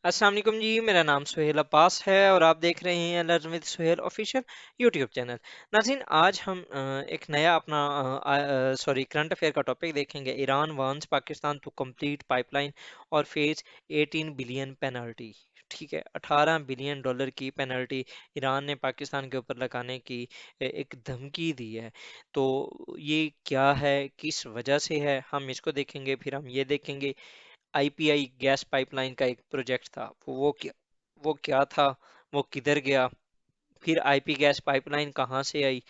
अस्सलाम वालेकुम जी। मेरा नाम सुहेल अब्बास है और आप देख रहे हैं learn with Suhail official YouTube channel. नाज़रीन, आज हम एक नया अपना करंट अफेयर का टॉपिक देखेंगे। Iran wants Pakistan to complete pipeline or face 18 billion penalty. ठीक है, 18 बिलियन डॉलर की पेनल्टी ईरान ने पाकिस्तान के ऊपर लगाने की एक धमकी दी है। तो ये क्या है, किस वजह से है, हम इसको देखेंगे। फिर हम ये देखेंगे आईपीआई गैस पाइपलाइन का एक प्रोजेक्ट था, वो क्या था, वो किधर गया, फिर आईपी गैस पाइपलाइन कहाँ से आई,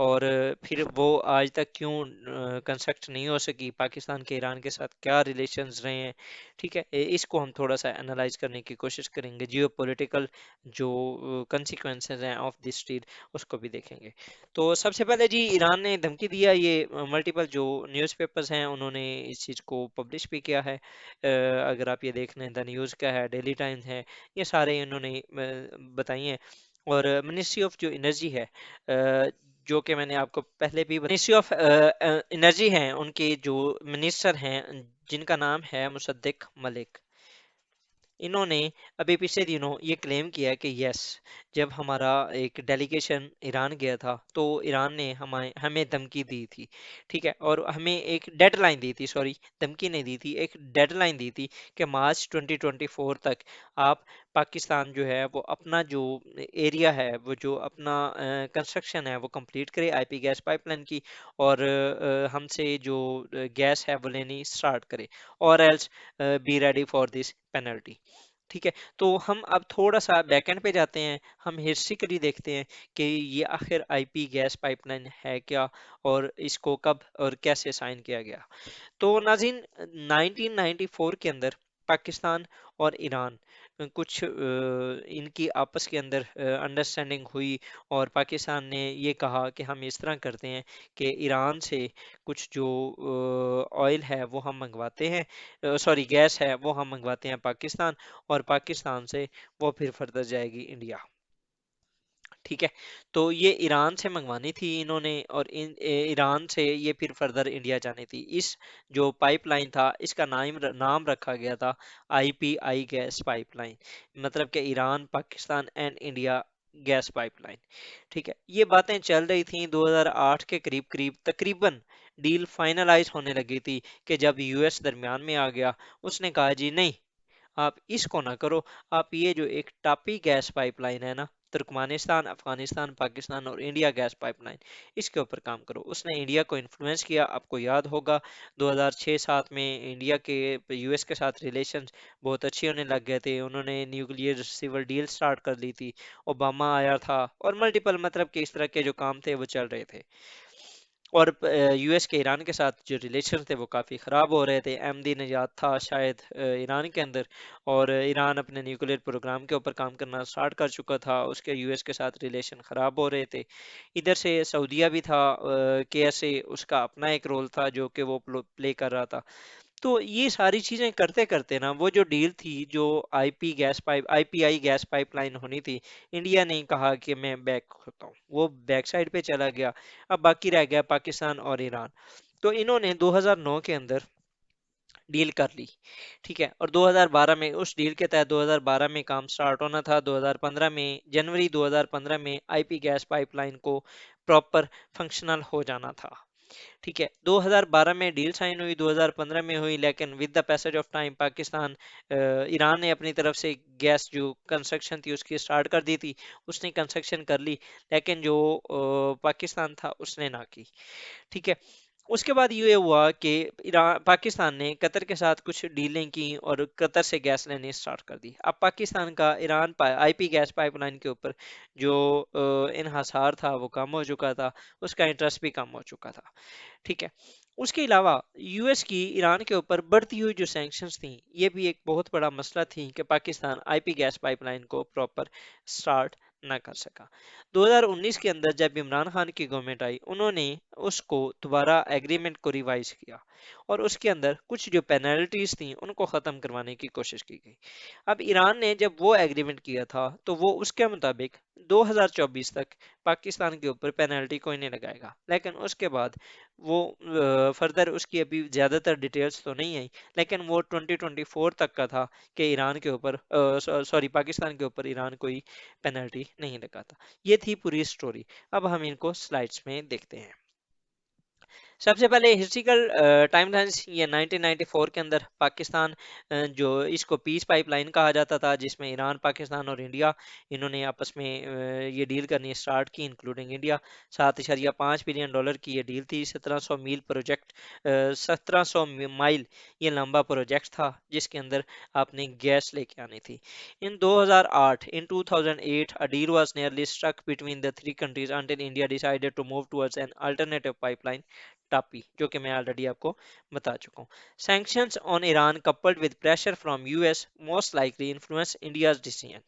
और फिर वो आज तक क्यों कंस्ट्रक्ट नहीं हो सकी, पाकिस्तान के ईरान के साथ क्या रिलेशंस रहे हैं। ठीक है, इसको हम थोड़ा सा एनालाइज करने की कोशिश करेंगे। जियो पॉलिटिकल जो कंसिक्वेंसेस हैं ऑफ दिस डील, उसको भी देखेंगे। तो सबसे पहले जी, ईरान ने धमकी दिया। ये मल्टीपल जो न्यूज़पेपर्स हैं उन्होंने इस चीज़ को पब्लिश भी किया है। अगर आप ये देख लें, द न्यूज़ का है, डेली टाइम्स है, ये सारे इन्होंने बताई हैं। और मिनिस्ट्री ऑफ जो एनर्जी है, जो कि मैंने आपको पहले भी मिनिस्ट्री ऑफ एनर्जी हैं, उनके जो मिनिस्टर हैं जिनका नाम है मुसद्दिक मलिक, इन्होंने अभी पिछले दिनों ये क्लेम किया कि यस, जब हमारा एक डेलीगेशन ईरान गया था तो ईरान ने हमें हमें धमकी दी थी। ठीक है, और हमें एक डेडलाइन दी थी, सॉरी, धमकी नहीं दी थी, एक डेडलाइन दी थी कि मार्च 2024 तक आप पाकिस्तान जो है वो अपना जो एरिया है, वो जो अपना कंस्ट्रक्शन है वो कंप्लीट करे आईपी गैस पाइपलाइन की, और हमसे जो गैस है वो लेनी स्टार्ट करे, और else be ready for this penalty. ठीक है, तो हम अब थोड़ा सा बैकएंड पे जाते हैं, हम हिस्ट्रिकली देखते हैं कि ये आखिर आईपी गैस पाइपलाइन है क्या, और इसको कब और कैसे साइन किया गया। तो नाज़रीन, 1994 के अंदर पाकिस्तान और ईरान कुछ इनकी आपस के अंदर अंडरस्टैंडिंग हुई, और पाकिस्तान ने ये कहा कि हम इस तरह करते हैं कि ईरान से कुछ जो ऑयल है वो हम मंगवाते हैं, सॉरी गैस है वो हम मंगवाते हैं पाकिस्तान, और पाकिस्तान से वो फिर फर्दर जाएगी इंडिया। ठीक है, तो ये ईरान से मंगवानी थी इन्होंने, और ईरान से ये फिर फर्दर इंडिया जानी थी। इस जो पाइपलाइन था, इसका नाम रखा गया था आईपीआई गैस पाइपलाइन, मतलब कि Iran Pakistan and India gas pipeline. ठीक है, ये बातें चल रही थी 2008 के करीब करीब, तकरीबन डील फाइनलाइज होने लगी थी कि जब यूएस दरमियान में आ गया। उसने कहा जी नहीं, आप इसको ना करो, आप ये जो एक टापी गैस पाइपलाइन है ना, तुर्कमेनिस्तान, अफगानिस्तान, पाकिस्तान और इंडिया गैस पाइपलाइन, इसके ऊपर काम करो। उसने इंडिया को इन्फ्लुएंस किया। आपको याद होगा 2006-7 में इंडिया के यूएस के साथ रिलेशंस बहुत अच्छे होने लग गए थे, उन्होंने न्यूक्लियर सिविल डील स्टार्ट कर ली थी, ओबामा आया था, और मल्टीपल मतलब कि इस तरह के जो काम थे वो चल रहे थे। और यूएस के ईरान के साथ जो रिलेशन थे वो काफ़ी ख़राब हो रहे थे। अहमदी नजाद था शायद ईरान के अंदर, और ईरान अपने न्यूक्लियर प्रोग्राम के ऊपर काम करना स्टार्ट कर चुका था, उसके यूएस के साथ रिलेशन ख़राब हो रहे थे। इधर से सऊदीया भी था, कैसे उसका अपना एक रोल था जो कि वो प्ले कर रहा था। तो ये सारी चीजें करते करते ना, वो जो डील थी, जो आईपीआई गैस पाइपलाइन होनी थी, इंडिया ने कहा कि मैं बैक होता हूँ, वो बैक साइड पे चला गया। अब बाकी रह गया पाकिस्तान और ईरान। तो इन्होंने 2009 के अंदर डील कर ली। ठीक है, और 2012 में उस डील के तहत 2012 में काम स्टार्ट होना था। 2015 में, जनवरी 2015 में आईपी गैस पाइपलाइन को प्रॉपर फंक्शनल हो जाना था। ठीक है, 2012 में डील साइन हुई, 2015 में हुई, लेकिन with the passage of time Pakistan, Iran ने अपनी तरफ से गैस जो कंस्ट्रक्शन थी उसकी स्टार्ट कर दी थी, उसने कंस्ट्रक्शन कर ली, लेकिन जो पाकिस्तान था उसने ना की। ठीक है, उसके बाद ये हुआ कि ईरान पाकिस्तान ने कतर के साथ कुछ डीलिंग की और कतर से गैस लेनी स्टार्ट कर दी। अब पाकिस्तान का ईरान आईपी गैस पाइपलाइन के ऊपर जो इन्हिसार था वो कम हो चुका था, उसका इंटरेस्ट भी कम हो चुका था। ठीक है, उसके अलावा यूएस की ईरान के ऊपर बढ़ती हुई जो सैंक्शंस थी, ये भी एक बहुत बड़ा मसला थी कि पाकिस्तान आईपी गैस पाइपलाइन को प्रॉपर स्टार्ट ना कर सका। 2019 के अंदर जब इमरान खान की गवर्नमेंट आई, उन्होंने उसको दोबारा एग्रीमेंट को रिवाइज किया, और उसके अंदर कुछ जो पेनल्टीज थी उनको ख़त्म करवाने की कोशिश की गई। अब ईरान ने जब वो एग्रीमेंट किया था तो वो उसके मुताबिक 2024 तक पाकिस्तान के ऊपर पेनल्टी कोई नहीं लगाएगा। लेकिन उसके बाद वो फर्दर उसकी अभी ज़्यादातर डिटेल्स तो नहीं आई, लेकिन वो 2024 तक का था कि ईरान के ऊपर सॉरी पाकिस्तान के ऊपर ईरान कोई पेनल्टी नहीं लगाता। ये थी पूरी स्टोरी। अब हम इनको स्लाइड्स में देखते हैं। सबसे पहले हिस्ट्रिकल टाइमलाइंस, ये 1994 के अंदर पाकिस्तान जो इसको पीस पाइपलाइन कहा जाता था, जिसमें ईरान, पाकिस्तान और इंडिया इन्होंने आपस में ये डील करनी स्टार्ट की, इंक्लूडिंग इंडिया। 7.5 बिलियन डॉलर की ये डील थी। 1700 मील प्रोजेक्ट, 1700 माइल ये लंबा प्रोजेक्ट था, जिसके अंदर आपने गैस लेके आनी थी। इन 2008 इन 2008 a deal was nearly struck between the three countries until India decided to move towards an alternative pipeline, टापी, जो कि मैं ऑलरेडी आपको बता चुका हूँ। Sanctions on Iran coupled with pressure from US most likely influence India's decision.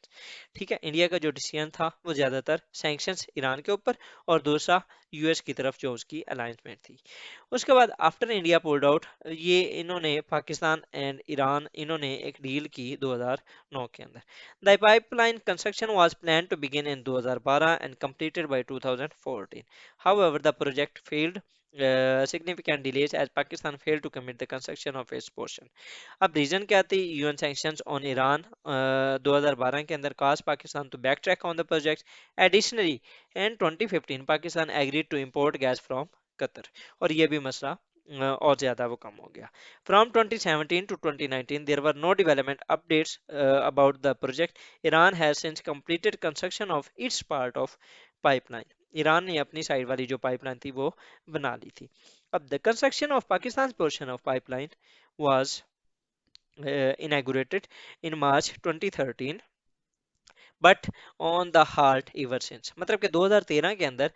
ठीक है, India का जो डिसीजन था वो ज्यादातर सैंक्शंस ईरान के ऊपर, और दूसरा यूएस की तरफ जो उसकी अलाइंसमेंट थी। उसके बाद आफ्टर इंडिया पुल्ड आउट, ये इन्होंने पाकिस्तान एंड ईरान इन्होंने एक डील की 2009 के अंदर। The pipeline construction was plan to begin in 2012 and completed by 2014। However, the project failed significant delays as Pakistan failed to commit the construction of its portion. अब reason क्या थी? UN sanctions on Iran 2012 के अंदर caused Pakistan to back track on the project. Additionally in 2015 Pakistan agreed to import gas from Qatar, और ये भी मसला और ज्यादा वो कम हो गया। From 2017 to 2019, there were no development updates about the project. Iran has since completed construction of its part of pipeline. Iran ने अपनी साइड वाली जो पाइपलाइन थी वो बना ली थी। अब the construction of Pakistan portion of pipeline was inaugurated in March 2013 but on the heart ever since. मतलब कि 2013 के अंदर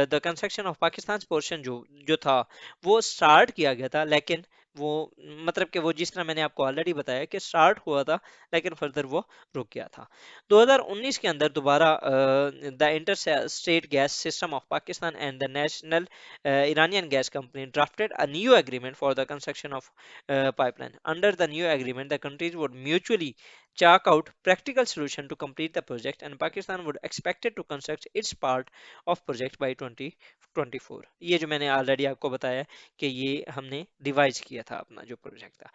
the construction of Pakistan portion जो जो था वो स्टार्ट किया गया था, लेकिन वो मतलब कि वो जिस तरह मैंने आपको ऑलरेडी बताया कि स्टार्ट हुआ था, लेकिन फर्दर वो रुक गया था। 2019 के अंदर दोबारा the inter state gas system of Pakistan and the national Iranian gas company drafted a new agreement for the construction of pipeline. Under the new agreement, the countries would mutually chalk out practical solution to complete the project, and Pakistan would expected to construct its part of project by 2024। ये जो मैंने already आपको बताया कि ये हमने revise किया था अपना जो प्रोजेक्ट था।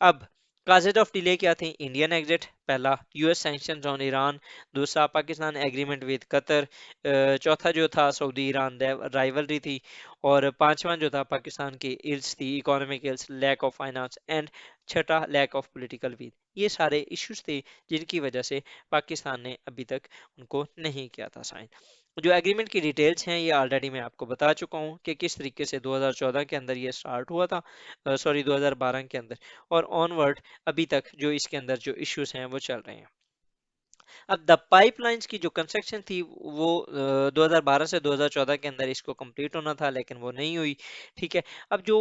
अब काजेज ऑफ डिले क्या थी? इंडियन एग्जिट पहला, यूएस सैंक्शंस ऑन ईरान दूसरा, पाकिस्तान एग्रीमेंट विद कतर चौथा जो था सऊदी ईरान राइवलरी थी, और पांचवा जो था पाकिस्तान की इल्स थी, economic ills, lack of finance, and छठा लैक ऑफ पॉलिटिकल विल। ये सारे इश्यूज थे जिनकी वजह से पाकिस्तान ने अभी तक उनको नहीं किया था साइन। जो एग्रीमेंट की डिटेल्स हैं ये ऑलरेडी मैं आपको बता चुका हूँ कि किस तरीके से 2014 के अंदर ये स्टार्ट हुआ था, सॉरी 2012 के अंदर, और ऑनवर्ड अभी तक जो इसके अंदर जो इश्यूज हैं वो चल रहे हैं। अब द पाइपलाइंस की जो कंस्ट्रक्शन थी वो 2012 से 2014 के अंदर इसको कंप्लीट होना था, लेकिन वो नहीं हुई। ठीक है, अब जो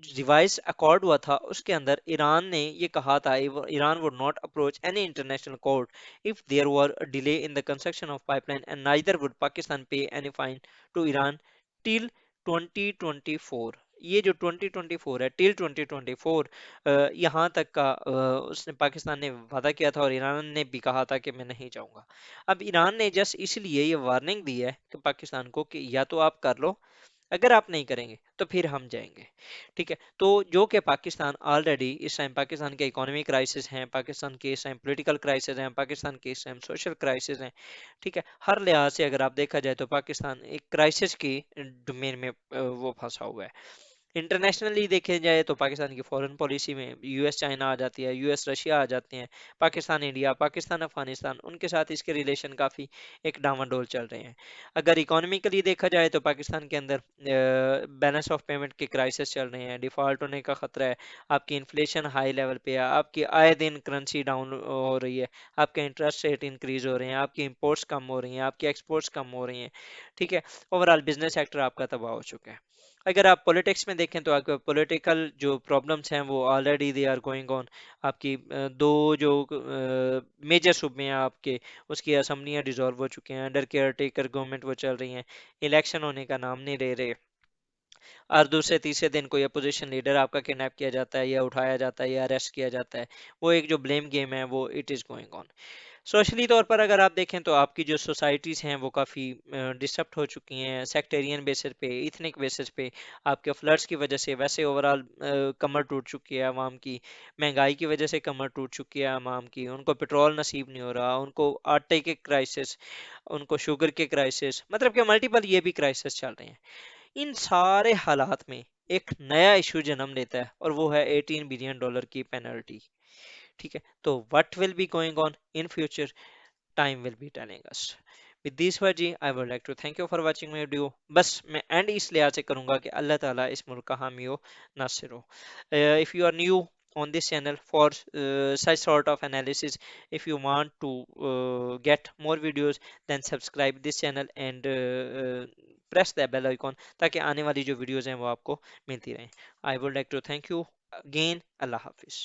रिवाइज अकॉर्ड हुआ था उसके अंदर ईरान ने ये कहा था, Iran would not approach any international court if there were delay in the construction of pipeline and neither would Pakistan pay any fine to Iran till 2024। ये जो 2024 है, टिल 2024 यहाँ तक का उसने पाकिस्तान ने वादा किया था, और ईरान ने भी कहा था कि मैं नहीं जाऊंगा। अब ईरान ने जस्ट इसलिए ये वार्निंग दी है कि पाकिस्तान को कि या तो आप कर लो, अगर आप नहीं करेंगे तो फिर हम जाएंगे। ठीक है, तो जो कि पाकिस्तान ऑलरेडी इस टाइम, पाकिस्तान के इकोनॉमी क्राइसिस हैं, पाकिस्तान के इस टाइम पॉलिटिकल क्राइसिस हैं, पाकिस्तान के इस टाइम सोशल क्राइसिस हैं। ठीक है, हर लिहाज से अगर आप देखा जाए तो पाकिस्तान एक क्राइसिस की डोमेन में वो फंसा हुआ है। इंटरनेशनली देखे जाए तो पाकिस्तान की फॉरेन पॉलिसी में यूएस चाइना आ जाती है, यूएस रशिया आ जाते हैं, पाकिस्तान इंडिया, पाकिस्तान अफगानिस्तान, उनके साथ इसके रिलेशन काफ़ी एक डामाडोल चल रहे हैं। अगर इकोनॉमिकली देखा जाए तो पाकिस्तान के अंदर बैलेंस ऑफ पेमेंट के क्राइसिस चल रहे हैं, डिफॉल्ट होने का खतरा है, आपकी इन्फ्लेशन हाई लेवल पे है, आपकी आए दिन करेंसी डाउन हो रही है, आपके इंटरेस्ट रेट इंक्रीज हो रहे हैं, आपकी इंपोर्ट्स कम हो रही हैं, आपकी एक्सपोर्ट्स कम हो रही हैं। ठीक है, ओवरऑल बिजनेस सेक्टर आपका तबाह हो चुका है। अगर आप पॉलिटिक्स में देखें तो आपके पॉलिटिकल जो प्रॉब्लम्स हैं वो already they are going on. आपकी दो जो मेजर सूबे हैं आपके, उसकी असम्बलियाँ डिसॉल्व हो चुके हैं, अंडर केयर टेकर गवर्नमेंट वो चल रही हैं, इलेक्शन होने का नाम नहीं ले रहे, और दूसरे तीसरे दिन कोई अपोजिशन लीडर आपका किडनैप किया जाता है या उठाया जाता है या अरेस्ट किया जाता है। वो एक जो ब्लेम गेम है वो it is going on. Socially तौर पर अगर आप देखें तो आपकी जो सोसाइटीज़ हैं वो काफ़ी डिस्टर्ब हो चुकी हैं, सेक्टेरियन बेसिस पे, इथनिक बेसिस पे, आपके फ्लड्स की वजह से वैसे ओवरऑल कमर टूट चुकी है आवाम की, महंगाई की वजह से कमर टूट चुकी है आवाम की, उनको पेट्रोल नसीब नहीं हो रहा, उनको आटे के क्राइसिस, उनको शुगर के क्राइसिस, मतलब कि मल्टीपल ये भी क्राइसिस चल रहे हैं। इन सारे हालात में एक नया इशू जन्म लेता है और वो है $18 बिलियन की पेनल्टी। ठीक है, तो what will be going on in future, time will be telling us. With this word जी, I would like to thank you for watching my video. बस मैं एंड इस लिहाज से करूंगा कि अल्लाह ताला इस मुल्क का हामी हो, नासिर हो। If you are new on this channel for such sort of analysis, if you want to get more videos, then subscribe this channel and press the bell icon ताकि आने वाली जो videos हैं वो आपको मिलती रहें। I would like to thank you again. Allah Hafiz.